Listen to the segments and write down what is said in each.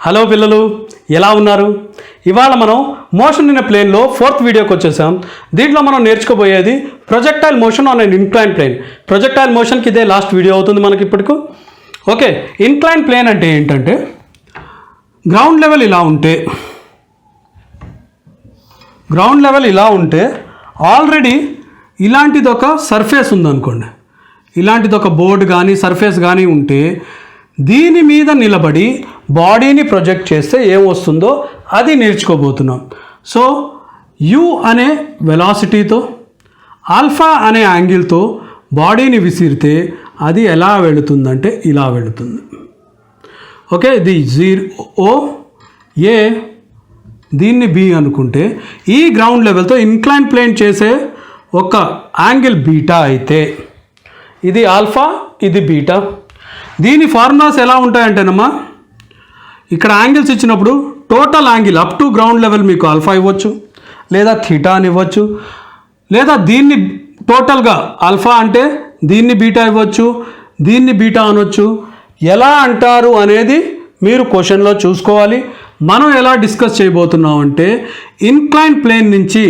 Hello పిల్లలు, ఎలా ఉన్నారు? ఇవాళ మనం మోషన్ ఇన్ ప్లేన్లో 4th వీడియోకి వచ్చేసాం. దీంట్లో మనం నేర్చుకోబోయేది projectile motion on an incline plane. Projectile మోషన్కి ఇదే లాస్ట్ వీడియో అవుతుంది మనకి ఇప్పటికు. ఓకే, ఇన్క్లైన్ ప్లేన్ అంటే ఏంటంటే గ్రౌండ్ లెవెల్ ఇలా ఉంటే ఆల్రెడీ ఇలాంటిది ఒక సర్ఫేస్ ఉందనుకోండి, ఇలాంటిది ఒక బోర్డు కానీ సర్ఫేస్ కానీ ఉంటే దీని మీద నిలబడి బాడీని ప్రొజెక్ట్ చేస్తే ఏమొస్తుందో అది నేర్చుకోబోతున్నాం. సో యు అనే వెలాసిటీతో ఆల్ఫా అనే యాంగిల్తో బాడీని విసిరితే అది ఎలా వెళుతుందంటే ఇలా వెళుతుంది. ఓకే, ఇది 0 ఏ, దీన్ని బి అనుకుంటే ఈ గ్రౌండ్ లెవెల్తో ఇన్క్లైన్ ప్లేన్ చేసే ఒక యాంగిల్ బీటా అయితే ఇది ఆల్ఫా, ఇది బీటా. దీని ఫార్ములాస్ ఎలా ఉంటాయంటేనమ్మా, ఇక్కడ యాంగిల్స్ ఇచ్చినప్పుడు total angle up to ground level మీకు ఆల్ఫా ఇవ్వచ్చు, లేదా థీటా అని ఇవ్వచ్చు, లేదా దీన్ని టోటల్గా ఆల్ఫా అంటే దీన్ని బీటా ఇవ్వచ్చు, దీన్ని బీటా అనొచ్చు. ఎలా అంటారు అనేది మీరు క్వశ్చన్లో చూసుకోవాలి. మనం ఎలా డిస్కస్ చేయబోతున్నాం అంటే ఇన్క్లైన్ ప్లేన్ నుంచి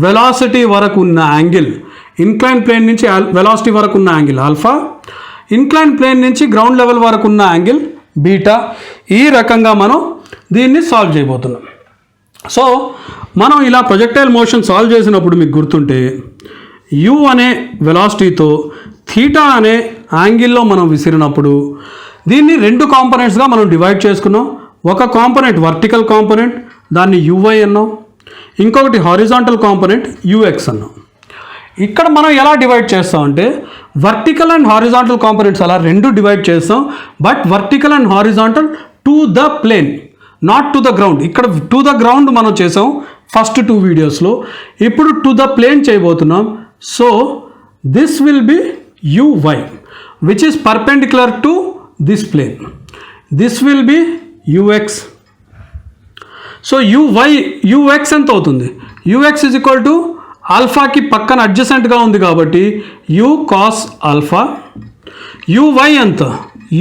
వెలాసిటీ వరకు ఉన్న యాంగిల్, ఇన్క్లైన్ ప్లేన్ నుంచి వెలాసిటీ వరకు ఉన్న యాంగిల్ ఆల్ఫా, ఇన్క్లైన్ ప్లేన్ నుంచి గ్రౌండ్ లెవెల్ వరకు ఉన్న యాంగిల్ బీటా. ఈ రకంగా మనం దీన్ని సాల్వ్ చేయబోతున్నాం. సో మనం ఇలా ప్రొజెక్టైల్ మోషన్ సాల్వ్ చేసినప్పుడు మీకు గుర్తుంటే యు అనే వెలాసిటీతో థీటా అనే యాంగిల్లో మనం విసిరినప్పుడు దీన్ని 2 కాంపోనెంట్స్గా మనం డివైడ్ చేసుకున్నాం. ఒక కాంపోనెంట్ వర్టికల్ కాంపోనెంట్, దాన్ని యువై అన్నాం. ఇంకొకటి హారిజాంటల్ కాంపోనెంట్ యుఎక్స్ అన్నాం. ఇక్కడ మనం ఎలా డివైడ్ చేస్తామంటే వర్టికల్ అండ్ హారిజాంటల్ కాంపోనెంట్స్ అలా 2 డివైడ్ చేస్తాం. But vertical and horizontal to the plane, not to the ground. ఇక్కడ టు ద గ్రౌండ్ మనం చేసాం ఫస్ట్ 2 వీడియోస్లో, ఇప్పుడు టు ద ప్లేన్ చేయబోతున్నాం. So this will be uy which is perpendicular to this plane. This will be ux. So ux ఎంత అవుతుంది? ux is equal to ఆల్ఫాకి పక్కన అడ్జసెంట్గా ఉంది కాబట్టి u కాస్ ఆల్ఫా. uy ఎంత?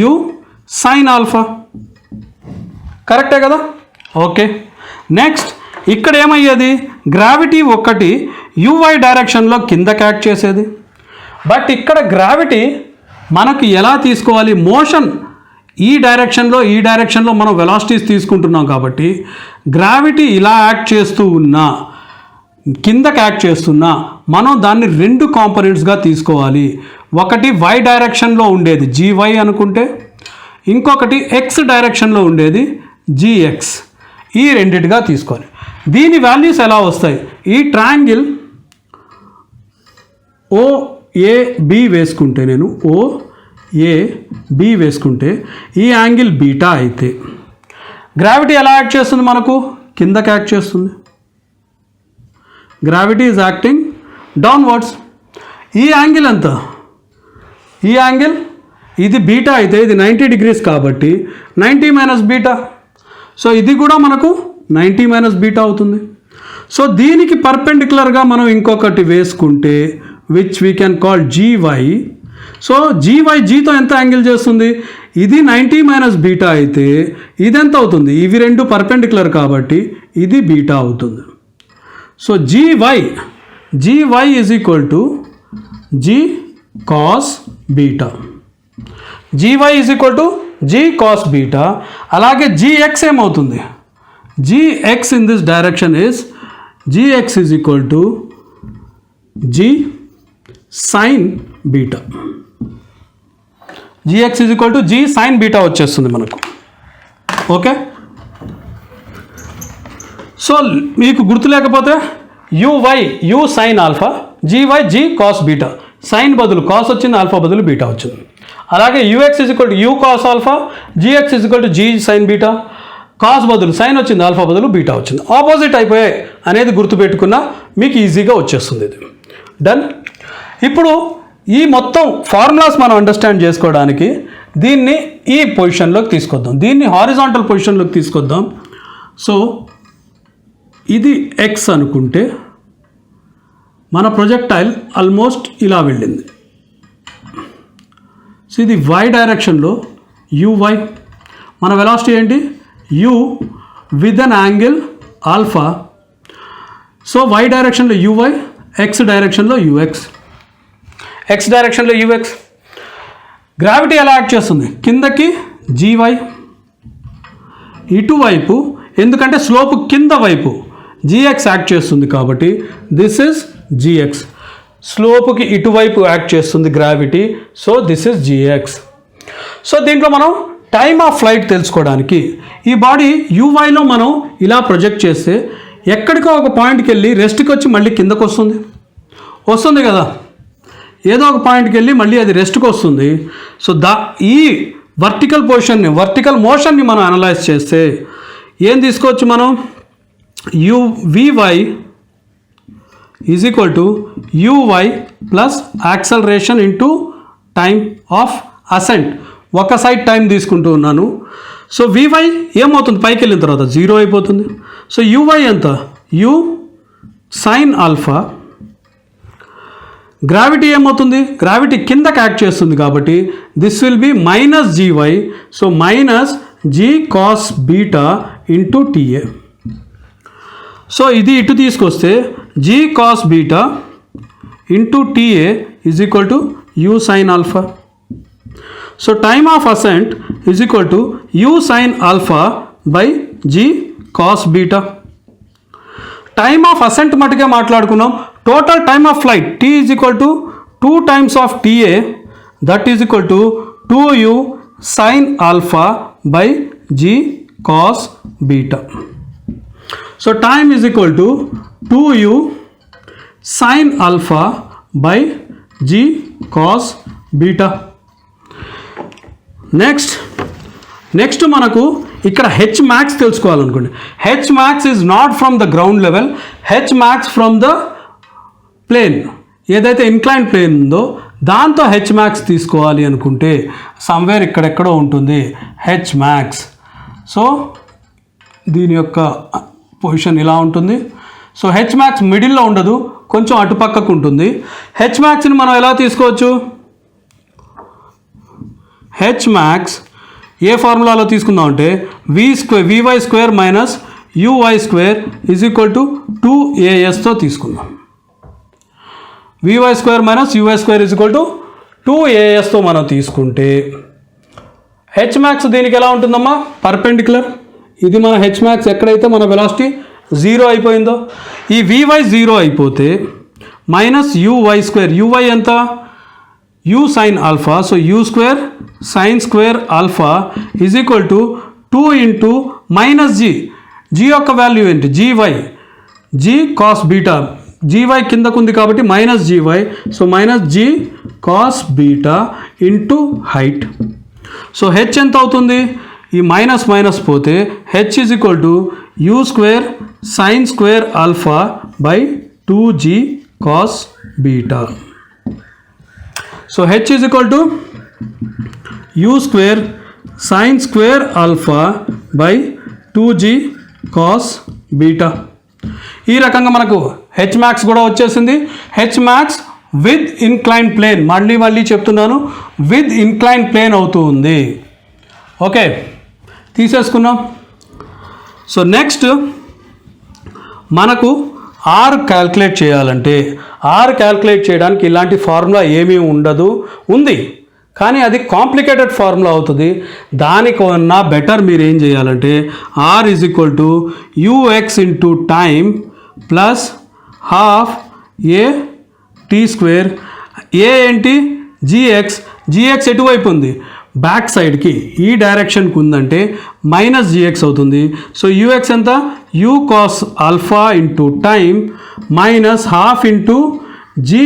u sine alpha. కరెక్టే కదా? ఓకే, నెక్స్ట్ ఇక్కడ ఏమయ్యేది, గ్రావిటీ ఒక్కటి uy డైరెక్షన్లో కిందకి యాక్ట్ చేసేది. బట్ ఇక్కడ గ్రావిటీ మనకు ఎలా తీసుకోవాలి, మోషన్ ఈ డైరెక్షన్లో మనం వెలాసిటీస్ తీసుకుంటున్నాం కాబట్టి గ్రావిటీ ఇలా యాక్ట్ చేస్తూ ఉన్నా, కిందకి యాక్ట్ చేస్తున్నా మనం దాన్ని 2 కాంపోనెంట్స్గా తీసుకోవాలి. ఒకటి y డైరెక్షన్లో ఉండేది gy అనుకుంటే, ఇంకొకటి x డైరెక్షన్లో ఉండేది gx. ఈ రెండిటిగా తీసుకోవాలి. దీని వాల్యూస్ ఎలా వస్తాయి? ఈ ట్రయాంగిల్ OAB వేసుకుంటే, నేను OAB వేసుకుంటే ఈ యాంగిల్ బీటా అయితే గ్రావిటీ ఎలా యాక్ట్ చేస్తుంది, మనకు కిందకి యాక్ట్ చేస్తుంది. Gravity is acting downwards. ఈ యాంగిల్ ఎంత? ఈ యాంగిల్ ఇది బీటా అయితే ఇది 90 డిగ్రీస్ కాబట్టి 90 మైనస్ బీటా. సో ఇది కూడా మనకు 90 మైనస్ బీటా అవుతుంది. సో దీనికి పర్పెండిక్యులర్గా మనం ఇంకొకటి వేసుకుంటే which we can call GY. So GY జీతో ఎంత యాంగిల్ చేస్తుంది? ఇది 90 మైనస్ బీటా అయితే ఇది ఎంత అవుతుంది? ఇవి 2 పర్పెండిక్యులర్ కాబట్టి ఇది బీటా అవుతుంది. So GY is equal to G cos beta. GY is equal to G cos beta. అలాగే GX ఏమవుతుంది? GX in this direction is GX is equal to G sine beta. GX is equal to G sine beta వచ్చేస్తుంది మనకు. Okay, so మీకు గుర్తు లేకపోతే U sine alpha, GY G cos beta. Sine బదులు cos వచ్చింది, alpha బదులు beta వచ్చింది. అలాగే UX is equal to U cos alpha, GX is equal to G sine beta. Cos బదులు సైన్ వచ్చింది, ఆల్ఫా బదులు బీటా వచ్చింది. ఆపోజిట్ అయిపోయాయి అనేది గుర్తుపెట్టుకున్నా మీకు ఈజీగా వచ్చేస్తుంది ఇది. డన్. ఇప్పుడు ఈ మొత్తం ఫార్ములాస్ మనం అండర్స్టాండ్ చేసుకోవడానికి దీన్ని ఈ పొజిషన్లోకి తీసుకొద్దాం, దీన్ని హారిజాంటల్ పొజిషన్లోకి తీసుకొద్దాం. సో ఇది x అనుకుంటే మన ప్రొజెక్టైల్ ఆల్మోస్ట్ ఇలా వెళ్ళింది. సో ఇది y డైరెక్షన్లో uy, మన వెలాసిటీ ఏంటి u with an angle alpha. So y డైరెక్షన్లో uy, x డైరెక్షన్లో ux. x డైరెక్షన్లో ux. గ్రావిటీ ఎలా యాక్ట్ చేస్తుంది? కిందకి gy, ఇటువైపు ఎందుకంటే స్లోప్ కింద వైపు gx యాక్ట్ చేస్తుంది కాబట్టి దిస్ ఇస్ gx. స్లోప్కి ఇటువైపు యాక్ట్ చేస్తుంది gravity, so this is gx. So దీంట్లో మనం టైమ్ ఆఫ్ ఫ్లైట్ తెలుసుకోవడానికి ఈ బాడీ యూవైలో మనం ఇలా ప్రొజెక్ట్ చేస్తే ఎక్కడికో ఒక పాయింట్కి వెళ్ళి రెస్ట్కి వచ్చి మళ్ళీ కిందకు వస్తుంది కదా, ఏదో ఒక పాయింట్కి వెళ్ళి మళ్ళీ అది రెస్ట్కి వస్తుంది. సో ఈ వర్టికల్ పొజిషన్ని, వర్టికల్ మోషన్ని మనం అనలైజ్ చేస్తే ఏం తీసుకోవచ్చు మనం? vy is equal to uy plus acceleration into time of ascent. ఒక సైడ్ టైం తీసుకుంటూ ఉన్నాను. సో vy ఏమవుతుంది? పైకి వెళ్ళిన తర్వాత 0 అయిపోతుంది. సో uy ఎంత? u sine alpha. గ్రావిటీ ఏమవుతుంది? గ్రావిటీ కిందకి యాక్ట్ చేస్తుంది కాబట్టి this will be minus gy. So minus g cos beta into TA. So ఇది ఇటు తీసుకొస్తే g cos beta into TA is equal to u sine alpha. So time of ascent is equal to u sine alpha by g cos beta. Time of ascent మటుకే మాట్లాడుకున్నాం. Total time of flight t is equal to 2 times of TA, that is equal to 2u sine alpha by g cos beta. So time is equal to 2u sine alpha by g cos beta. Next మనకు ఇక్కడ H max తెలుసుకోవాలనుకోండి. H max is not from the ground level, H max from the plane. ఏదైతే incline plane ఉందో దాంతో H max తీసుకోవాలి అనుకుంటే somewhere ఇక్కడెక్కడో ఉంటుంది H max. So దీని యొక్క పొజిషన్ ఇలా ఉంటుంది. సో హెచ్ మ్యాక్స్ మిడిల్లో ఉండదు, కొంచెం అటుపక్కకు ఉంటుంది. హెచ్ మ్యాక్స్ని మనం ఎలా తీసుకోవచ్చు? హెచ్ మ్యాక్స్ ఏ ఫార్ములాలో తీసుకుందాం అంటే vy square minus uy square is equal to 2as తీసుకుందాం. vy square minus uy square is equal to 2as మనం తీసుకుంటే హెచ్ మ్యాక్స్ దీనికి ఎలా ఉంటుందమ్మా? పర్పెండిక్యులర్. ఇది మన హెచ్ మ్యాక్స్ ఎక్కడైతే మన వెలాసిటీ 0 అయిపోయిందో, ఈ vy 0 అయిపోతే మైనస్ uy స్క్వేర్, uy ఎంత? u sine alpha. So u square sine square alpha is equal to 2 into minus g యొక్క వాల్యూ ఏంటి? g cos beta. gy కిందకుంది కాబట్టి minus gy. So minus g cos beta into height. So H ఎంత అవుతుంది? ఈ minus minus పోతే H is equal to u square sine square alpha by 2g cos beta. So H is equal to u square sine square alpha by 2g cos beta. ఈ రకంగా మనకు H max కూడా వచ్చేసింది. H max with incline plane, మళ్ళీ చెప్తున్నాను, with incline plane అవుతూ ఉంది. Okay, తీసేసుకున్నాం. సో నెక్స్ట్ మనకు ఆర్ క్యాల్కులేట్ చేయాలంటే, ఆర్ క్యాల్కులేట్ చేయడానికి ఇలాంటి ఫార్ములా ఏమీ ఉంది కానీ అది కాంప్లికేటెడ్ ఫార్ములా అవుతుంది. దానికన్నా బెటర్ మీరు ఏం చేయాలంటే R is equal to UX into time plus half A T square. A ఏంటి? జిఎక్స్ ఎటువైపు ఉంది? బ్యాక్ సైడ్కి, ఈ డైరెక్షన్కి ఉందంటే మైనస్ జిఎక్స్ అవుతుంది. సో యూఎక్స్ ఎంత? U cos alpha into time minus half into G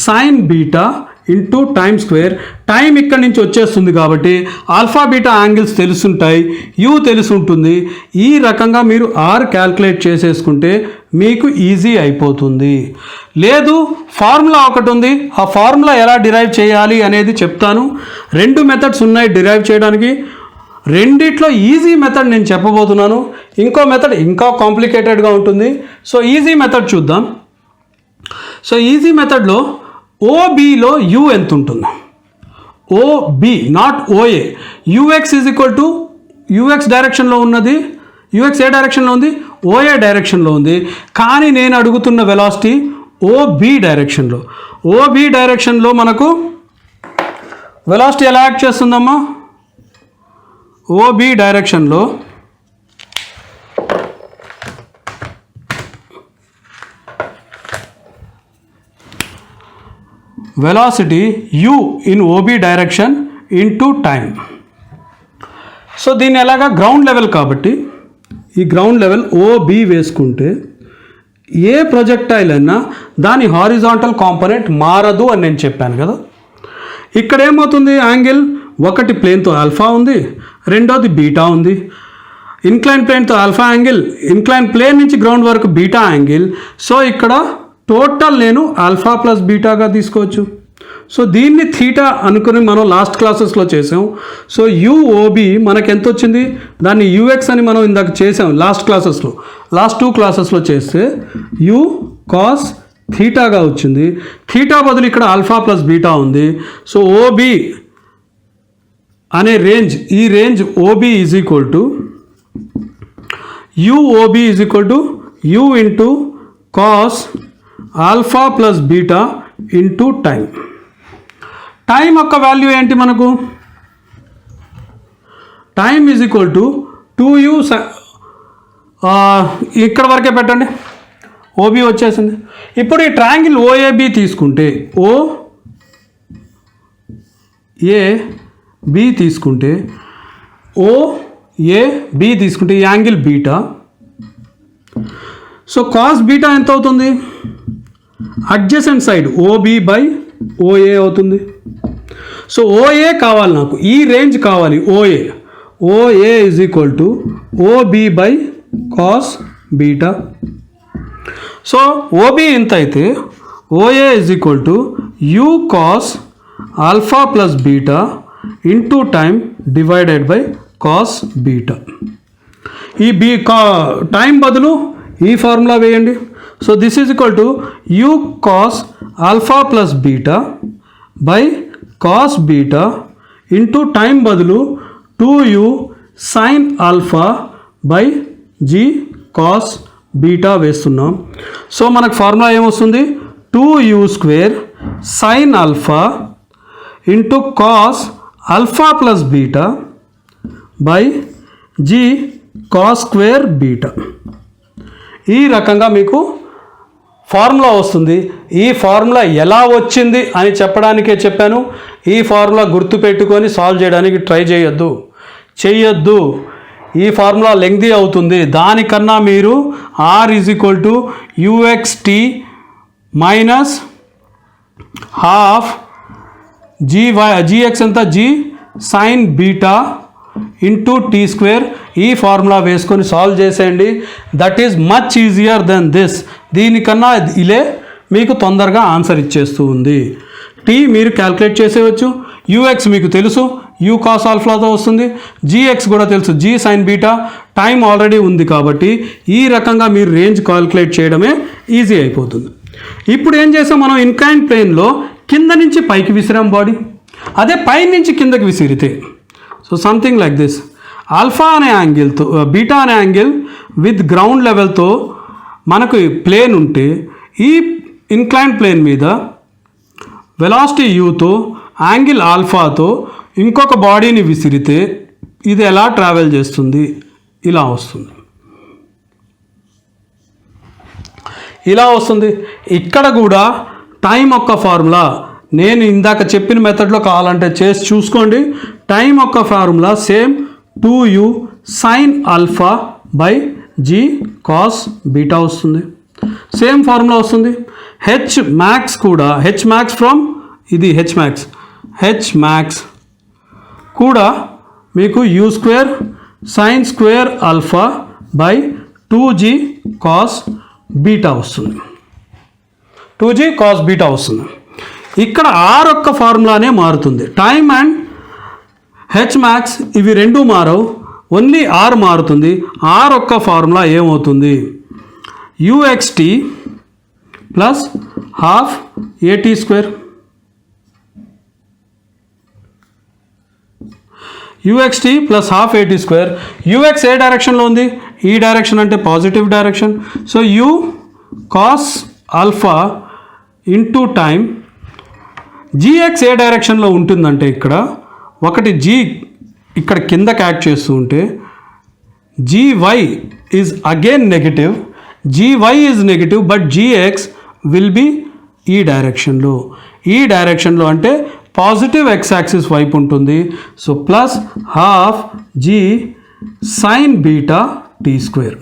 sine beta into time square. Time ఇక్కడి నుంచి వచ్చేస్తుంది కాబట్టి ఆల్ఫా బీటా యాంగిల్స్ తెలుసుంటాయి, యూ తెలుసుంటుంది. ఈ రకంగా మీరు ఆర్ క్యాల్కులేట్ చేసేసుకుంటే మీకు ఈజీ అయిపోతుంది. లేదు, ఫార్ములా ఒకటి ఉంది, ఆ ఫార్ములా ఎలా డిరైవ్ చేయాలి అనేది చెప్తాను. 2 మెథడ్స్ ఉన్నాయి డిరైవ్ చేయడానికి. రెండిట్లో ఈజీ మెథడ్ నేను చెప్పబోతున్నాను. ఇంకో మెథడ్ ఇంకా కాంప్లికేటెడ్గా ఉంటుంది. సో ఈజీ మెథడ్ చూద్దాం. సో ఈజీ మెథడ్లో ఓబీలో యూ ఎంత ఉంటుంది? OB not OA. UX is equal to UX డైరెక్షన్లో ఉన్నది, యూఎక్స్ ఏ డైరెక్షన్లో ఉంది, ఓఏ డైరెక్షన్లో ఉంది. కానీ నేను అడుగుతున్న వెలాసిటీ ఓబి డైరెక్షన్లో. ఓబి డైరెక్షన్లో మనకు వెలాసిటీ ఎలా యాక్ట్ చేస్తుందమ్మా? ఓబి డైరెక్షన్లో velocity u in OB direction into time. So దీన్ని ఎలాగా గ్రౌండ్ లెవెల్ కాబట్టి ఈ గ్రౌండ్ లెవెల్ OB వేసుకుంటే ఏ ప్రొజెక్టైల్ అయినా దాని హారిజాంటల్ కాంపోనెంట్ మారదు అని నేను చెప్పాను కదా. ఇక్కడ ఏమవుతుంది, యాంగిల్ ఒకటి ప్లేన్తో ఆల్ఫా ఉంది, రెండోది బీటా ఉంది. ఇన్క్లైన్ ప్లేన్తో ఆల్ఫా యాంగిల్, ఇన్క్లైన్ ప్లేన్ నుంచి గ్రౌండ్ వరకు బీటా యాంగిల్. సో ఇక్కడ టోటల్ నేను ఆల్ఫా ప్లస్ బీటాగా తీసుకోవచ్చు. సో దీన్ని థీటా అనుకుని మనం లాస్ట్ క్లాసెస్లో చేసాం. సో యూఓబి మనకు ఎంత వచ్చింది, దాన్ని యూఎక్స్ అని మనం ఇందాక చేసాం లాస్ట్ క్లాసెస్లో. లాస్ట్ 2 క్లాసెస్లో చేస్తే యూ కాస్ థీటాగా వచ్చింది. థీటా బదులు ఇక్కడ ఆల్ఫా ప్లస్ బీటా ఉంది. సో ఓబి అనే రేంజ్, ఈ range OB is equal to UOB is equal to U into cos alpha plus beta into time. Time యొక్క వాల్యూ ఏంటి మనకు? Time is equal to 2u. ఇక్కడ వరకే పెట్టండి, ఓబి వచ్చేసింది. ఇప్పుడు ఈ ట్రయాంగిల్ ఓఏబి తీసుకుంటే, ఓఏబి తీసుకుంటే, ఓఏబి తీసుకుంటే ఈ angle beta. So cos beta ఎంత అవుతుంది? Adjacent side OB by OA అవుతుంది. సో ఓఏ కావాలి నాకు, ఈ రేంజ్ కావాలి. OA is equal to OB by cos beta. So OB ఎంత అయితే OA is equal to U cos alpha plus beta into time divided by cos beta. ఈ time బదులు ఈ ఫార్ములా వేయండి. So this is equal to U cos alpha plus beta by cos beta into time బదులు 2u sine alpha by G cos beta వేస్తున్నాం. So మనకు formula ఏమొస్తుంది, 2u square sine alpha into cos alpha plus beta by G cos square beta. ఈ రకంగా మీకు formula వస్తుంది. ఈ formula ఎలా వచ్చింది అని చెప్పడానికే చెప్పాను. ఈ ఫార్ములా గుర్తుపెట్టుకొని సాల్వ్ చేయడానికి ట్రై చేయొద్దు. ఈ ఫార్ములా లెంగ్తీ అవుతుంది. దానికన్నా మీరు r is equal to UXT minus half GX ఎంత, G sine beta into T square, ఈ ఫార్ములా వేసుకొని సాల్వ్ చేసేయండి. That is much easier than this. దీనికన్నా ఇలే మీకు తొందరగా ఆన్సర్ ఇచ్చేస్తూ ఉంది. టీ మీరు క్యాల్కులేట్ చేసేయచ్చు. యూఎక్స్ మీకు తెలుసు, యూ కాస్ ఆల్ఫాతో వస్తుంది. జీఎక్స్ కూడా తెలుసు, G sine beta. Time already ఉంది కాబట్టి ఈ రకంగా మీరు రేంజ్ క్యాల్కులేట్ చేయడమే ఈజీ అయిపోతుంది. ఇప్పుడు ఏం చేసాం మనం, ఇన్క్లైన్ ప్లేన్లో కింద నుంచి పైకి విసిరాం బాడీ, అదే పై నుంచి కిందకి విసిరితే so something like this. Alpha అనే యాంగిల్తో బీటా అనే యాంగిల్ విత్ గ్రౌండ్ లెవెల్తో మనకు ప్లేన్ ఉంటే ఈ ఇన్క్లైన్ ప్లేన్ మీద వెలాసిటీ యూతో యాంగిల్ ఆల్ఫాతో ఇంకొక బాడీని విసిరితే ఇది ఎలా ట్రావెల్ చేస్తుంది, ఇలా వస్తుంది. ఇక్కడ కూడా టైం యొక్క ఫార్ములా నేను ఇందాక చెప్పిన మెథడ్లో కావాలంటే చేసి చూసుకోండి. టైం యొక్క formula same 2u sine alpha by G cos beta వస్తుంది. సేమ్ ఫార్ములా వస్తుంది. హెచ్ మ్యాక్స్ కూడా, హెచ్ మ్యాక్స్ ఫ్రమ్ ఇది హెచ్ మ్యాక్స్ కూడా మీకు U square sine square alpha by 2g cos beta వస్తుంది. 2g కాస్ బీటా వస్తుంది. ఇక్కడ ఆర్ యొక్క ఫార్ములానే మారుతుంది. టైమ్ అండ్ హెచ్ మ్యాక్స్ ఇవి రెండు మారవు, ఓన్లీ ఆర్ మారుతుంది. ఆర్ యొక్క ఫార్ములా ఏమవుతుంది, UXT plus half AT square. UXT plus half AT square. UX ఏ డైరెక్షన్లో ఉంది? ఈ డైరెక్షన్ అంటే positive direction. So U cos alpha into time. GX ఏ డైరెక్షన్లో ఉంటుందంటే ఇక్కడ ఒకటి జీ ఇక్కడ కిందకి యాడ్ చేస్తూ ఉంటే gy is again negative, gy is negative, but gx will be ఈ డైరెక్షన్లో అంటే పాజిటివ్ ఎక్స్ యాక్సిస్ వైపు ఉంటుంది. So plus half G sine beta T square.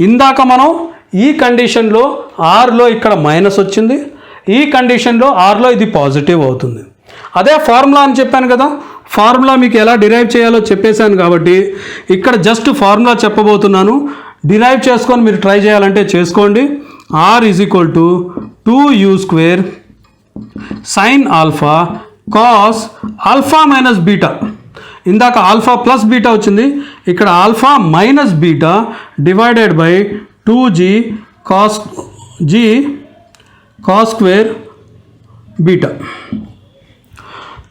ఇందాక మనం ఈ కండిషన్లో ఆర్లో ఇక్కడ మైనస్ వచ్చింది, ఈ కండిషన్లో ఆర్లో ఇది పాజిటివ్ అవుతుంది. అదే ఫార్ములా అని చెప్పాను కదా, ఫార్ములా మీకు ఎలా డిరైవ్ చేయాలో చెప్పేశాను కాబట్టి ఇక్కడ జస్ట్ ఫార్ములా చెప్పబోతున్నాను. డిరైవ్ చేసుకొని మీరు ట్రై చేయాలంటే చేసుకోండి. R is equal to 2u square sine alpha cos alpha minus beta. ఇందాక ఆల్ఫా ప్లస్ బీటా వచ్చింది, ఇక్కడ alpha minus beta divided by 2g cos square beta.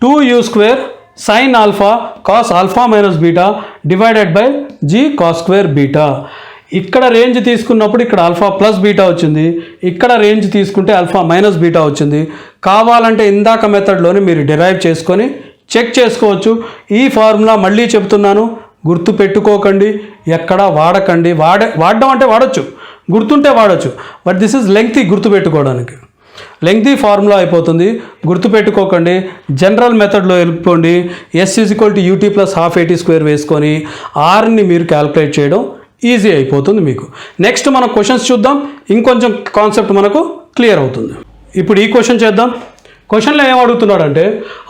2u square sine alpha cos alpha minus beta divided by G cos square beta. ఇక్కడ range తీసుకున్నప్పుడు ఇక్కడ alpha plus beta వచ్చింది, ఇక్కడ range తీసుకుంటే alpha minus beta వచ్చింది. కావాలంటే ఇందాక మెథడ్లోనే మీరు డిరైవ్ చేసుకొని చెక్ చేసుకోవచ్చు. ఈ ఫార్ములా మళ్ళీ చెప్తున్నాను, గుర్తు పెట్టుకోకండి, ఎక్కడ వాడకండి. వాడడం అంటే వాడచ్చు, గుర్తుంటే వాడచ్చు, బట్ దిస్ ఇస్ లెంగ్తీ గుర్తుపెట్టుకోవడానికి. లెంగ్తీ ఫార్ములా అయిపోతుంది, గుర్తుపెట్టుకోకండి. జనరల్ మెథడ్లో వెళ్ళిపోండి. S is equal to UT plus half AT square వేసుకొని ఆర్ని మీరు క్యాల్కులేట్ చేయడం ఈజీ అయిపోతుంది మీకు. నెక్స్ట్ మనం క్వశ్చన్స్ చూద్దాం, ఇంకొంచెం కాన్సెప్ట్ మనకు క్లియర్ అవుతుంది. ఇప్పుడు ఈ క్వశ్చన్ చేద్దాం. క్వశ్చన్లో ఏం అడుగుతున్నాడంటే,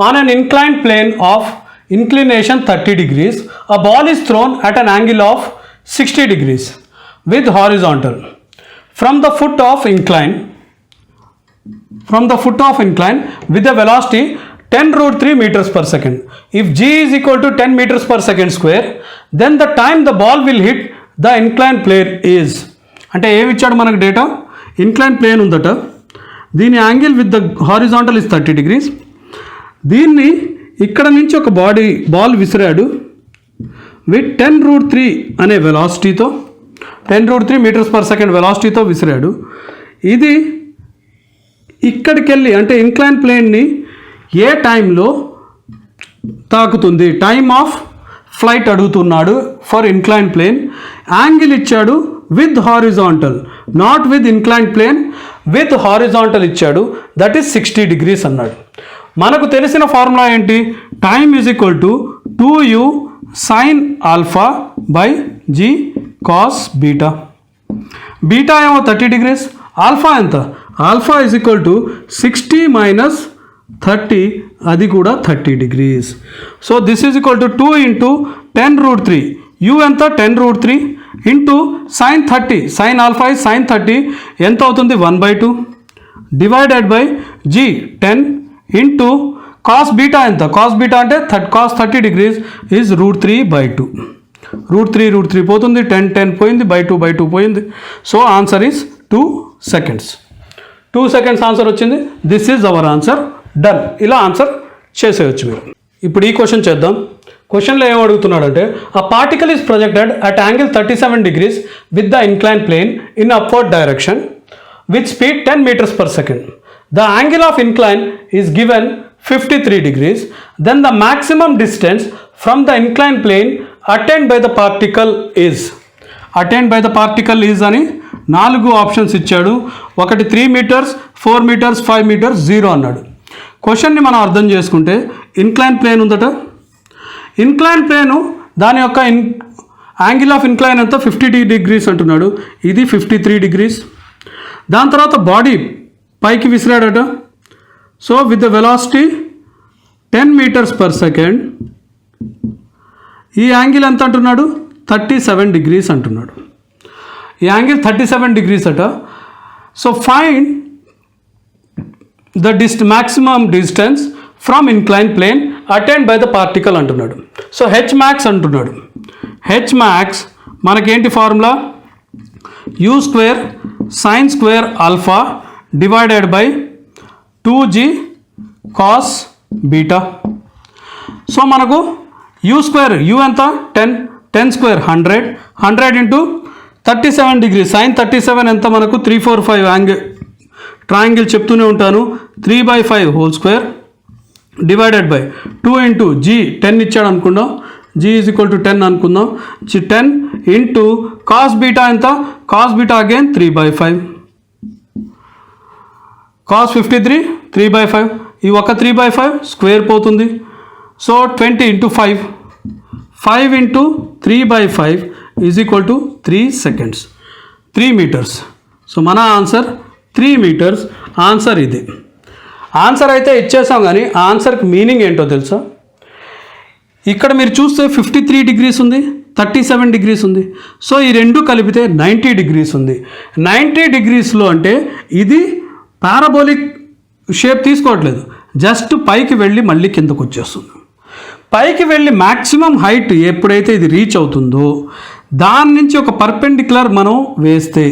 on an inclined plane of inclination 30 degrees, a ball is thrown at an angle of 60 degrees with horizontal from the foot of incline with a velocity 10√3 meters per second. If g is equal to 10 meters per second square, then the time the ball will hit the inclined plane is. అంటే ఏమి ఇచ్చాడు మనకు data? Incline plane ఉందట, దీని angle with the horizontal is 30 degrees. దీన్ని ఇక్కడ నుంచి ఒక బాల్ విసిరాడు విత్ 10√3 అనే వెలాసిటీతో, 10√3 మీటర్స్ పర్ సెకండ్ వెలాసిటీతో విసిరాడు. ఇది ఇక్కడికి వెళ్ళి అంటే ఇంక్లైన్ ప్లేన్ని ఏ టైంలో తాకుతుంది, టైమ్ ఆఫ్ ఫ్లైట్ అడుగుతున్నాడు ఫర్ ఇంక్లైన్ ప్లేన్. యాంగిల్ ఇచ్చాడు with horizontal, not with incline plane, with horizontal ఇచ్చాడు, దట్ ఈస్ 60 degrees అన్నాడు. మనకు తెలిసిన ఫార్ములా ఏంటి? Time is equal to 2u sine alpha by G cos beta. Beta ఏమో 30 degrees, alpha ఎంత? Alpha is equal to 60 minus 30, అది కూడా 30 degrees. So this is equal to 2 into 10√3, u ఎంత? 10√3 into sine 30, sine alpha is sine 30, ఎంత అవుతుంది? 1/2 divided by G 10 into cos beta ఎంత? Cos beta అంటే cos 30 degrees is √3/2. √3 పోతుంది, 10 పోయింది, బై 2 పోయింది. So answer is 2 seconds. 2 seconds answer వచ్చింది. This is our answer. Done. ఇలా ఆన్సర్ చేసేయచ్చు మీరు. ఇప్పుడు ఈ క్వశ్చన్ చేద్దాం. క్వశ్చన్లో ఏం అడుగుతున్నాడంటే, ఆ particle is projected at angle 37 degrees with the incline plane in upward direction with speed 10 meters per second. The angle of incline is given 53 degrees. Then the maximum distance from the inclined plane attained by the particle is. Attained by the particle is అని 4 options ఇచ్చాడు. ఒకటి 3 meters, 4 meters, 5 meters, 0 అన్నాడు. క్వశ్చన్ని మనం అర్థం చేసుకుంటే, incline plane ఉందట, incline plain దాని యొక్క యాంగిల్ ఆఫ్ ఇన్క్లైన్ ఎంత? 50 degrees అంటున్నాడు, ఇది 53 degrees. దాని తర్వాత బాడీ పైకి విసిరాడట. So with the velocity 10 meters per second, ఈ యాంగిల్ ఎంత అంటున్నాడు? 37 degrees అంటున్నాడు. ఈ యాంగిల్ 37 degrees అట. So find the maximum distance from incline plane attained by the particle అంటున్నాడు. సో హెచ్ మ్యాక్స్ అంటున్నాడు. హెచ్ మ్యాక్స్ మనకేంటి formula? U square sine square alpha divided by 2g cos beta. So మనకు u square u ఎంత 10 square 100 into 37 degree sign 37 ఎంత మనకు 345 angle triangle చెప్తూనే ఉంటాను 3/5 whole square divided by 2 into G 10 ఇచ్చాడు అనుకుందాం g ఈజ్ ఈక్వల్ టు 10 అనుకుందాం 10 into cos beta ఎంత కాస్ బీటా అగైన్ 3/5 కాస్ 53 3/5 ఈ ఒక 3/5 స్క్వేర్ పోతుంది so 20 into 5 into 3/5 is equal to 3 seconds 3 metres so మన ఆన్సర్ 3 మీటర్స్ ఆన్సర్ ఇది ఆన్సర్ అయితే ఇచ్చేసాం కానీ ఆన్సర్కి మీనింగ్ ఏంటో తెలుసా ఇక్కడ మీరు చూస్తే 53 డిగ్రీస్ ఉంది 37 డిగ్రీస్ ఉంది సో ఈ రెండు కలిపితే 90 డిగ్రీస్ ఉంది 90 డిగ్రీస్లో అంటే ఇది పారాబోలిక్ షేప్ తీసుకోవట్లేదు జస్ట్ పైకి వెళ్ళి మళ్ళీ కిందకు వచ్చేస్తుంది పైకి వెళ్ళి మ్యాక్సిమం హైట్ ఎప్పుడైతే ఇది రీచ్ అవుతుందో దాని నుంచి ఒక పర్పెండిక్యులర్ మనం వేస్తే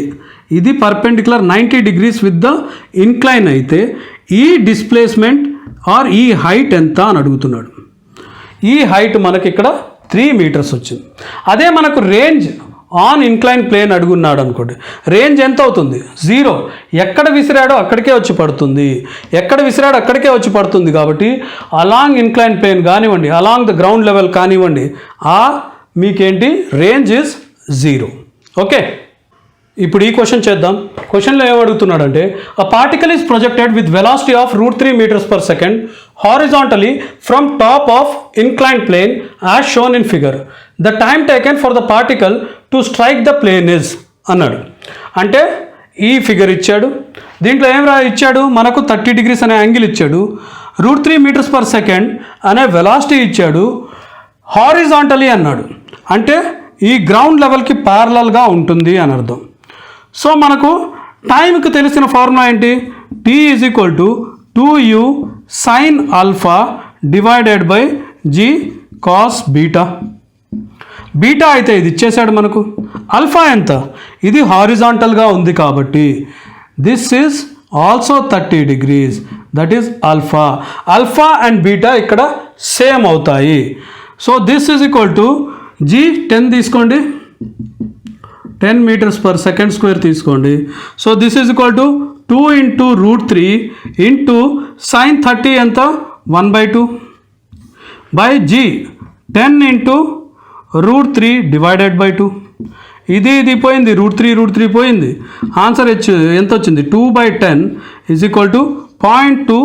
ఇది perpendicular 90 degrees with the incline అయితే ఈ డిస్ప్లేస్మెంట్ ఆర్ ఈ హైట్ ఎంత అని అడుగుతున్నాడు ఈ హైట్ మనకి ఇక్కడ 3 మీటర్స్ వచ్చింది అదే మనకు రేంజ్ ఆన్ ఇన్క్లైన్ ప్లేన్ అడుగున్నాడు అనుకోండి రేంజ్ ఎంత అవుతుంది 0 ఎక్కడ విసిరాడో అక్కడికే వచ్చి పడుతుంది ఎక్కడ విసిరాడో అక్కడికే వచ్చి పడుతుంది కాబట్టి అలాంగ్ ఇన్క్లైన్ ప్లేన్ కానివ్వండి అలాంగ్ ద గ్రౌండ్ లెవెల్ కానివ్వండి మీకేంటి రేంజ్ ఇస్ 0 ఓకే ఇప్పుడు ఈ క్వశ్చన్ చేద్దాం క్వశ్చన్లో ఏమడుగుతున్నాడంటే a particle is projected with velocity of √3 meters per second horizontally from top of incline plane as shown in figure the time taken for the particle to strike the plane is అన్నాడు అంటే ఈ figure ఇచ్చాడు దీంట్లో ఏం ఇచ్చాడు మనకు 30 degrees అనే angle ఇచ్చాడు √3 meters per second అనే వెలాసిటీ ఇచ్చాడు హారిజాంటలీ అన్నాడు అంటే ఈ గ్రౌండ్ లెవెల్కి ప్యారలల్గా ఉంటుంది అని అర్థం సో మనకు టైంకి తెలిసిన ఫార్ములా ఏంటి t is equal to 2u sine alpha divided by g cos beta beta అయితే ఇది ఇచ్చేసాడు మనకు ఆల్ఫా ఎంత ఇది హారిజాంటల్గా ఉంది కాబట్టి this is also 30 degrees that is alpha and beta ఇక్కడ సేమ్ అవుతాయి so this is equal to g 10 తీసుకోండి 10 meters per second square తీసుకోండి so this is equal to 2 into √3 into sine 30 ఎంత 1/2 by G 10 into √3 divided by 2 ఇది పోయింది √3 పోయింది answer ఎంత వచ్చింది 2/10 ఈజ్ ఈక్వల్ టు 0.2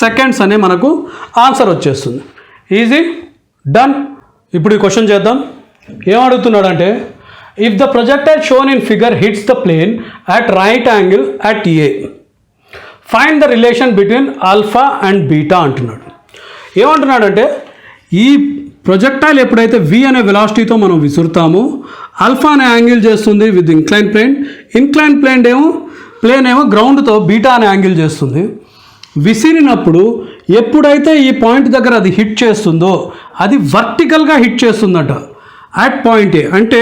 సెకండ్స్ అనే మనకు ఆన్సర్ వచ్చేస్తుంది ఈజీ డన్ ఇప్పుడు ఈ క్వశ్చన్ చేద్దాం ఏమడుగుతున్నాడంటే if the projectile shown in figure hits the plane at right angle at A find the relation between alpha and beta అంటున్నాడు ఏమంటున్నాడంటే ఈ ప్రొజెక్టైల్ ఎప్పుడైతే v అనే వెలాసిటీతో మనం విసురుతామో ఆల్ఫా అనే యాంగిల్ చేస్తుంది విత్ ఇంక్లైన్ ప్లేన్ ఏమో గ్రౌండ్తో బీటా అనే యాంగిల్ చేస్తుంది విసిరినప్పుడు ఎప్పుడైతే ఈ పాయింట్ దగ్గర అది హిట్ చేస్తుందో అది వర్టికల్గా హిట్ చేస్తుందట అట్ పాయింట్ ఏ అంటే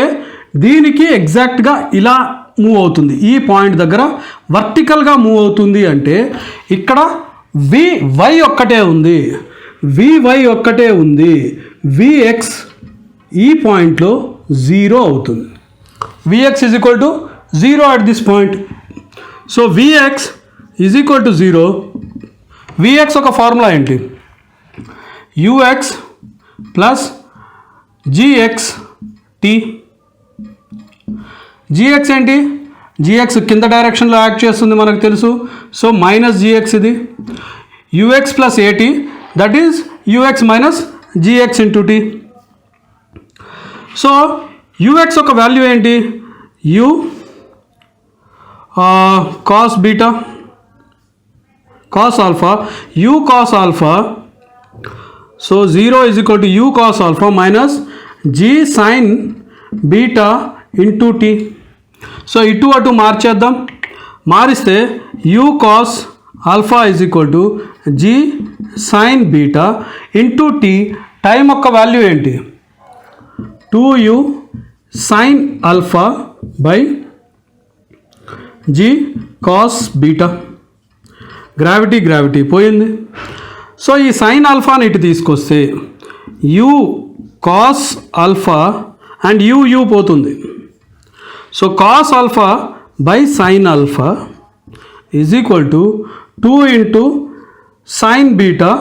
దీనికి ఎగ్జాక్ట్గా ఇలా మూవ్ అవుతుంది ఈ పాయింట్ దగ్గర వర్టికల్గా మూవ్ అవుతుంది అంటే ఇక్కడ vy ఒక్కటే ఉంది vx ఈ పాయింట్లో 0 అవుతుంది vx is equal to 0 at this point so vx is equal to 0 vx ఒక ఫార్ములా ఏంటి ux ప్లస్ gxt gx ఏంటి gx కింద డైరెక్షన్లో యాక్ట్ చేస్తుంది మనకు తెలుసు సో మైనస్ gx ఇది ux plus at that is ux minus gx into t so ux ఒక వాల్యూ ఏంటి u cos beta cos alpha u cos alpha so 0 is equal to u cos alpha minus g sine beta into T so ఇటు అటు మార్చేద్దాం మారిస్తే u cos alpha is equal to g sine beta into T time యొక్క value ఏంటి 2u sine alpha by g cos beta gravity పోయింది so ఈ sine ఆల్ఫాని ఇటు తీసుకొస్తే u cos alpha and u పోతుంది. So cos alpha by sine alpha is equal to 2 into sine beta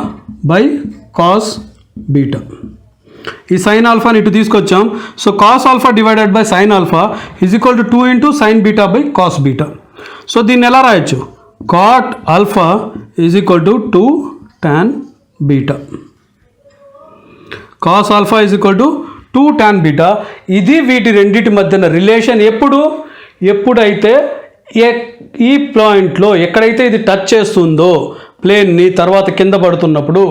by cos beta. ఈ sine ఆల్ఫాని ఇటు తీసుకొచ్చాం. So cos alpha divided by sine alpha is equal to 2 into sine beta by cos beta. So దీన్ని ఎలా రాయొచ్చు? Cot alpha is equal to 2 tan beta. Cos alpha is equal to 2 tan beta. ఇది వీటి రెండింటి మధ్యన relation. ఎప్పుడైతే ఈ పాయింట్లో ఎక్కడైతే ఇది టచ్ చేస్తుందో ప్లేన్ని, తర్వాత కింద పడుతున్నప్పుడు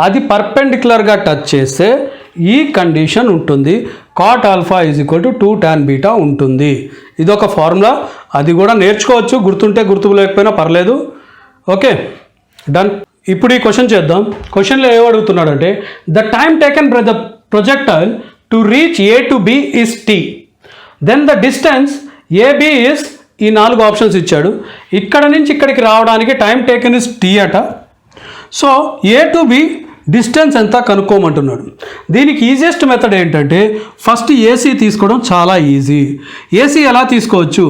అది పర్పెండిక్యులర్గా టచ్ చేస్తే ఈ కండిషన్ ఉంటుంది. Cot alpha is equal to 2 tan beta ఉంటుంది. ఇదొక ఫార్ములా. అది కూడా నేర్చుకోవచ్చు, గుర్తుంటే గుర్తు లేకపోయినా పర్లేదు. Okay, done. ఇప్పుడు ఈ క్వశ్చన్ చేద్దాం. క్వశ్చన్లో ఏమడుగుతున్నాడంటే the time taken by the projectile to reach A to B is t. Then the distance AB is, ఈ 4 ఆప్షన్స్ ఇచ్చాడు. ఇక్కడ నుంచి ఇక్కడికి రావడానికి టైం టేకెన్ ఇస్ t అట. So A to B distance ఎంత కనుక్కోమంటున్నాడు. దీనికి ఈజియెస్ట్ మెథడ్ ఏంటంటే ఫస్ట్ AC తీసుకోవడం చాలా ఈజీ. AC ఎలా తీసుకోవచ్చు?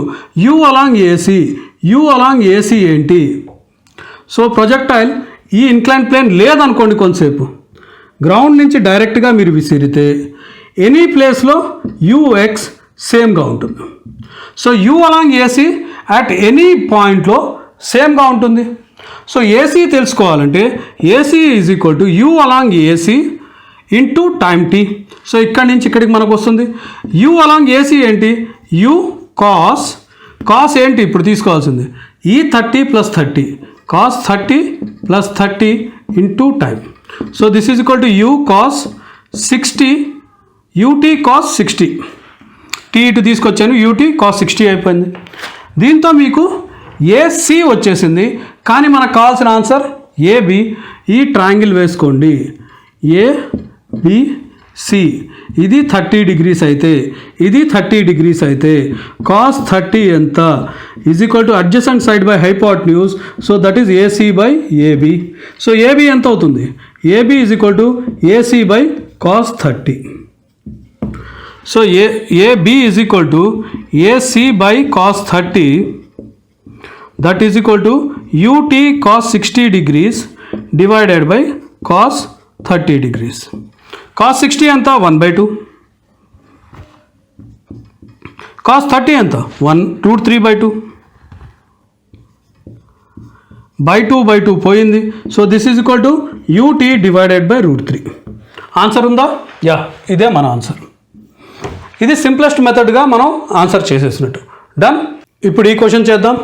U అలాంగ్ AC ఏంటి? సో ప్రొజెక్టైల్ ఈ ఇంక్లైన్ ప్లేన్ లేదనుకోండి, కొంతసేపు గ్రౌండ్ నుంచి డైరెక్ట్గా మీరు విసిరితే ఎనీ ప్లేస్లో UX సేమ్గా ఉంటుంది. So U along AC at any పాయింట్లో సేమ్గా ఉంటుంది. సో AC తెలుసుకోవాలంటే AC is equal to U along AC into time t. So ఇక్కడి నుంచి ఇక్కడికి మనకు వస్తుంది. U అలాంగ్ AC ఏంటి? U కాస్ ఏంటి ఇప్పుడు తీసుకోవాల్సింది? ఈ 30 plus 30 cos 30 plus 30 into time. So this is equal to u cos 60 ut cos 60. t ఇటు తీసుకొచ్చాను, ut cos 60 అయిపోయింది. దీంతో మీకు AC వచ్చేసింది. కానీ మనకు కావాల్సిన ఆన్సర్ AB. ఈ ట్రయాంగిల్ వేసుకోండి, ABC. ఇది 30 degrees అయితే, ఇది 30 degrees అయితే cos 30 ఎంత? Is equal to adjacent side by hypotenuse. So that is AC by AB. So AB ఎంత అవుతుంది? AB is equal to AC by cos 30. So AB is equal to AC by cos 30. That is equal to ut cos 60 degrees divided by cos 30 degrees. cos 60 ఎంత? 1/2. cos 30 ఎంత? 1√3/2. By 2/2 పోయింది. So this is equal to ut divided by √3. Answer ఉందా? Yeah, ఇదే మన answer. ఇది simplest మెథడ్గా మనం answer చేసేసినట్టు. Done. ఇప్పుడు ఈ క్వశ్చన్ చేద్దాం.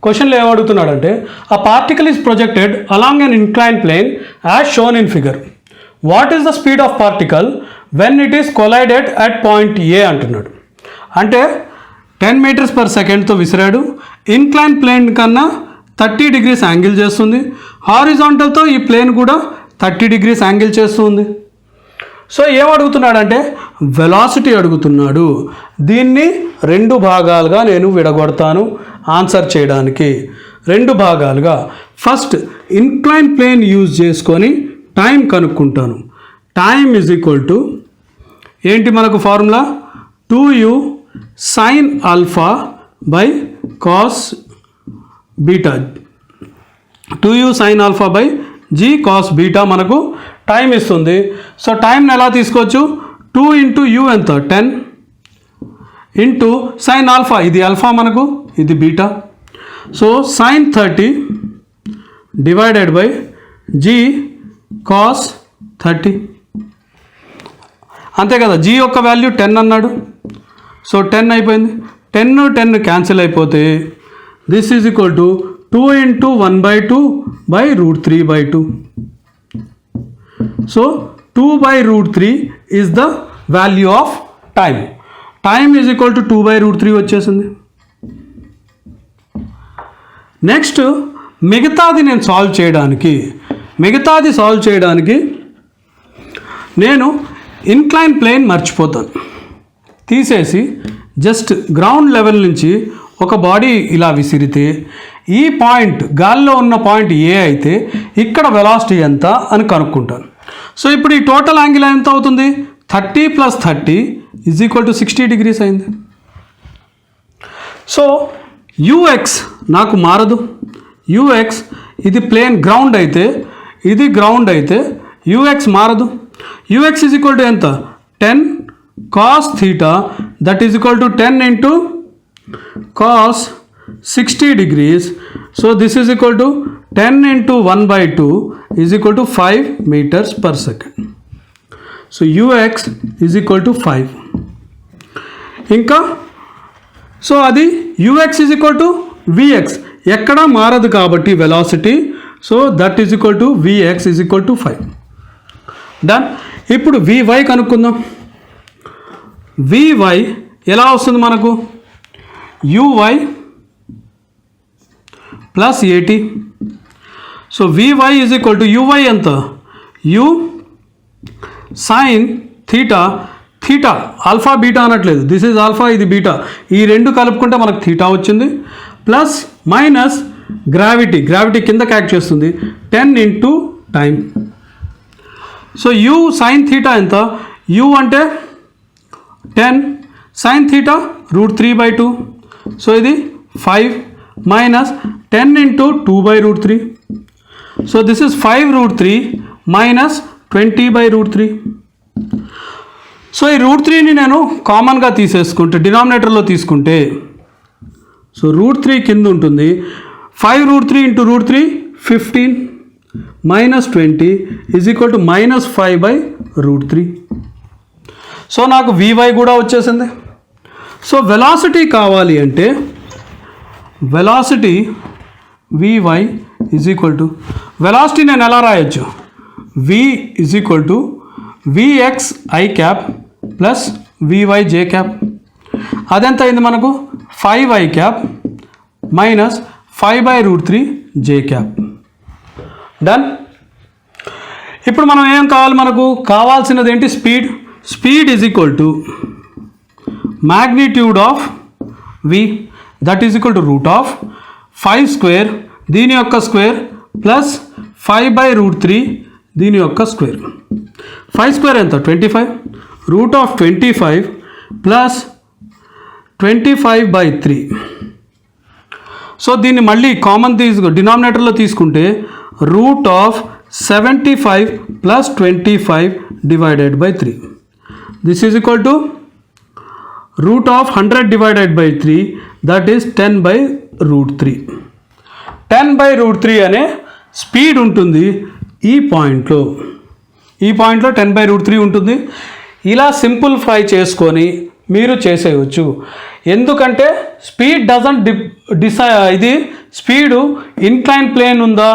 క్వశ్చన్లో ఏమడుగుతున్నాడంటే ఆ particle is projected along an incline plane as shown in figure. What is the speed of particle when it is collided at point A అంటున్నాడు. అంటే 10 meters per secondతో విసిరాడు. ఇన్క్లైన్ ప్లేన్ కన్నా 30 degrees యాంగిల్ చేస్తుంది. హారిజాంటల్తో ఈ ప్లేన్ కూడా 30 degrees angle చేస్తుంది. So ఏమడుగుతున్నాడంటే velocity అడుగుతున్నాడు. దీన్ని 2 భాగాలుగా నేను విడగొడతాను ఆన్సర్ చేయడానికి. 2 భాగాలుగా. ఫస్ట్ ఇన్క్లైన్ ప్లేన్ యూజ్ చేసుకొని టైం కనుక్కుంటాను. టైం ఈజ్ ఈక్వల్ టు ఏంటి మనకు formula? 2u sine alpha by cos beta. 2u sine alpha by g cos beta మనకు టైం ఇస్తుంది. సో టైంని ఎలా తీసుకోవచ్చు? 2 ఇంటూ u ఎంత? 10 ఇంటూ సైన్ ఆల్ఫా, ఇది ఆల్ఫా మనకు, ఇది beta. So sine 30 divided by g cos 30. అంతే కదా, g యొక్క వాల్యూ 10 అన్నాడు. సో 10 అయిపోయింది. 10 క్యాన్సిల్ అయిపోతే this is equal to 2 into 1/2 by √3/2. So 2/√3 is the value of time. Time is equal to 2/√3 వచ్చేసింది. నెక్స్ట్ మిగతాది నేను సాల్వ్ చేయడానికి నేను ఇన్క్లైన్ ప్లేన్ మర్చిపోతాను. తీసేసి జస్ట్ గ్రౌండ్ లెవెల్ నుంచి ఒక బాడీ ఇలా విసిరితే ఈ పాయింట్ గాల్లో ఉన్న పాయింట్ A అయితే ఇక్కడ వెలాసిటీ ఎంత అని కనుక్కుంటాను. సో ఇప్పుడు ఈ టోటల్ యాంగిల్ ఎంత అవుతుంది? 30 + 30 = 60 degrees అయింది. సో ux నాకు మారదు. ux ఇది ప్లేన్ గ్రౌండ్ అయితే, ఇది గ్రౌండ్ అయితే ux మారదు. ux ఎంత? 10 cos theta, that is equal to 10 into cos 60 degrees. So this is equal to 10 into 1/2 is equal to 5 meters per second. So ux is equal to 5. ఇంకా so అది ux is equal to vx, ఎక్కడ మారదు కాబట్టి velocity. So that is equal to vx is equal to 5. Done. ఇప్పుడు vy కనుక్కుందాం. vy ఎలా వస్తుంది మనకు? uy plus 80. So vy is equal to uy ఎంత? u sin theta, theta alpha beta అనట్లేదు, దిస్ ఈజ్ ఆల్ఫా, ఇది బీటా, ఈ రెండు కలుపుకుంటే మనకు థీటా వచ్చింది. ప్లస్ మైనస్ గ్రావిటీ, గ్రావిటీ కిందకి యాక్ట్ చేస్తుంది, 10 into time. So u sin theta ఎంత? u అంటే 10, sin theta √3/2. సో ఇది 5 minus 10 into 2/√3. So this is 5√3 minus 20/√3. So ఈ √3ని నేను కామన్గా తీసేసుకుంటే, డినామినేటర్లో తీసుకుంటే, సో √3 కింద ఉంటుంది. 5√3 into √3 15 minus 20 is equal to -5/√3. So నాకు vy కూడా వచ్చేసింది. సో వెలాసిటీ కావాలి అంటే velocity vy is equal to, velocity నేను ఎలా రాయొచ్చు? v is equal to vx i cap plus vy j cap. అదెంత అయింది మనకు? 5i cap minus 5/√3 j cap. Done. ఇప్పుడు మనం ఏం కావాలి? మనకు కావాల్సినది ఏంటి? Speed. Speed is equal to magnitude of v, that is equal to √5² దీని యొక్క స్క్వేర్ ప్లస్ 5/√3 దీని యొక్క స్క్వేర్. 5² ఎంత? 25. √25 ప్లస్ 25/3. సో దీన్ని మళ్ళీ కామన్ డినామినేటర్లో తీసుకుంటే √75 plus 25 / 3. This is equal to √100 / 3, that is 10/√3. 10/√3 అనే స్పీడ్ ఉంటుంది ఈ పాయింట్లో. ఈ పాయింట్లో 10/√3 ఉంటుంది. ఇలా సింప్లిఫై చేసుకొని మీరు చేసేయచ్చు. ఎందుకంటే స్పీడ్ డజంట్ ఇది స్పీడు ఇన్క్లైన్ ప్లేన్ ఉందా,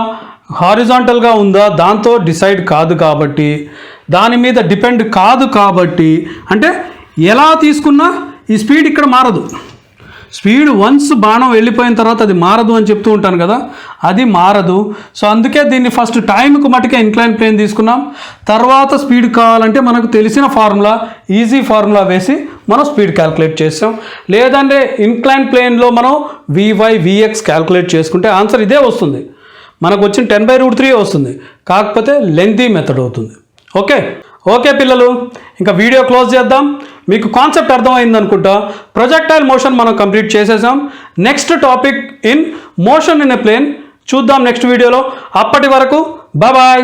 హారిజాంటల్గా ఉందా, దాంతో డిసైడ్ కాదు కాబట్టి, దాని మీద డిపెండ్ కాదు కాబట్టి, అంటే ఎలా తీసుకున్నా ఈ స్పీడ్ ఇక్కడ మారదు. స్పీడ్ వన్స్ బాణం వెళ్ళిపోయిన తర్వాత అది మారదు అని చెప్తూ ఉంటాను కదా, అది మారదు. సో అందుకే దీన్ని ఫస్ట్ టైంకు మటుకే ఇంక్లైన్ ప్లేన్ తీసుకున్నాం. తర్వాత స్పీడ్ కావాలంటే మనకు తెలిసిన ఫార్ములా, ఈజీ ఫార్ములా వేసి మనం స్పీడ్ క్యాల్కులేట్ చేస్తాం. లేదంటే ఇంక్లైన్ ప్లేన్లో మనం vy vx క్యాల్కులేట్ చేసుకుంటే ఆన్సర్ ఇదే వస్తుంది. మనకు వచ్చిన 10/√3 వస్తుంది, కాకపోతే లెంతీ మెథడ్ అవుతుంది. ఓకే పిల్లలు, ఇంకా వీడియో క్లోజ్ చేద్దాం. మీకు కాన్సెప్ట్ అర్థమైంది అనుకుంటా. ప్రొజెక్టైల్ మోషన్ మనం కంప్లీట్ చేసేసాం. Next topic in motion in a plane చూద్దాం నెక్స్ట్ వీడియోలో. అప్పటి వరకు బాయ్.